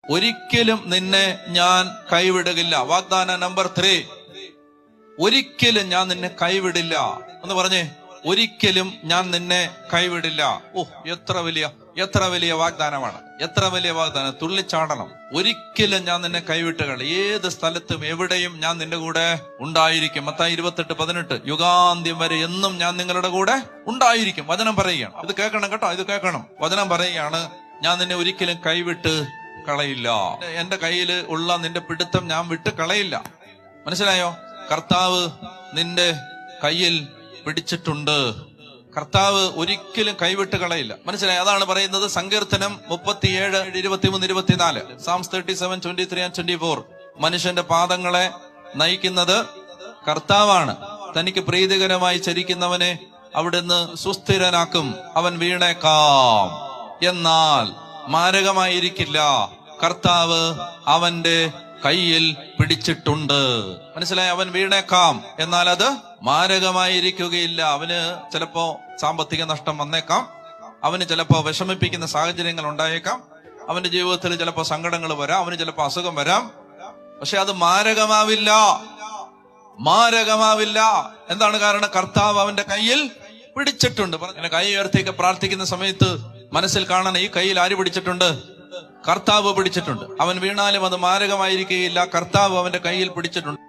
ഒരിക്കലും നിന്നെ ഞാൻ കൈവിടുകില്ല. വാഗ്ദാന നമ്പർ 3, ഒരിക്കലും ഞാൻ നിന്നെ കൈവിടില്ല എന്ന് പറഞ്ഞേ. ഒരിക്കലും ഞാൻ നിന്നെ കൈവിടില്ല. എത്ര വലിയ വാഗ്ദാനമാണ്, എത്ര വലിയ വാഗ്ദാനം. തുള്ളിച്ചാടണം. ഒരിക്കലും ഞാൻ നിന്നെ കൈവിട്ടുകൾ, ഏത് സ്ഥലത്തും എവിടെയും ഞാൻ നിന്റെ കൂടെ ഉണ്ടായിരിക്കും. മത്തായി 28:18, യുഗാന്ത്യം വരെ എന്നും ഞാൻ നിങ്ങളുടെ കൂടെ ഉണ്ടായിരിക്കും. വചനം പറയുകയാണ്. ഇത് കേൾക്കണം കേട്ടോ, ഇത് കേൾക്കണം. വചനം പറയുകയാണ്, ഞാൻ നിന്നെ ഒരിക്കലും കൈവിട്ട് കളയില്ല. എന്റെ കയ്യിൽ ഉള്ള നിന്റെ പിടുത്തം ഞാൻ വിട്ട് കളയില്ല. മനസ്സിലായോ? കർത്താവ് നിന്റെ കയ്യിൽ പിടിച്ചിട്ടുണ്ട്. കർത്താവ് ഒരിക്കലും കൈവിട്ട് കളയില്ല. മനസ്സിലായി? അതാണ് പറയുന്നത് സങ്കീർത്തനം 37, 23, 24, Psalms 37, 23 and 24. മനുഷ്യന്റെ പാദങ്ങളെ നയിക്കുന്നത് കർത്താവാണ്. തനിക്ക് പ്രീതികരമായി ചരിക്കുന്നവനെ അവിടുന്ന് സുസ്ഥിരനാക്കും. അവൻ വീണേക്കാം, എന്നാൽ മാരകമായിരിക്കില്ല. കർത്താവ് അവന്റെ കയ്യിൽ പിടിച്ചിട്ടുണ്ട്. മനസ്സിലായി? അവൻ വീണേക്കാം, എന്നാൽ അത് മാരകമായിരിക്കുകയില്ല. അവന് ചിലപ്പോ സാമ്പത്തിക നഷ്ടം വന്നേക്കാം, അവന് ചിലപ്പോ വിഷമിപ്പിക്കുന്ന സാഹചര്യങ്ങൾ ഉണ്ടായേക്കാം, അവന്റെ ജീവിതത്തിൽ ചിലപ്പോ സങ്കടങ്ങൾ വരാം, അവന് ചിലപ്പോ അസുഖം വരാം. പക്ഷെ അത് മാരകമാവില്ല. എന്താണ് കാരണം? കർത്താവ് അവന്റെ കയ്യിൽ പിടിച്ചിട്ടുണ്ട്. കൈ ഉയർത്തിയൊക്കെ പ്രാർത്ഥിക്കുന്ന സമയത്ത് മനസ്സിൽ കാണണം, ഈ കയ്യിൽ ആര് പിടിച്ചിട്ടുണ്ട്? കർത്താവ് പിടിച്ചിട്ടുണ്ട്. അവൻ വീണാലും അത് മാരകമായിരിക്കുകയില്ല. കർത്താവ് അവന്റെ കയ്യിൽ പിടിച്ചിട്ടുണ്ട്.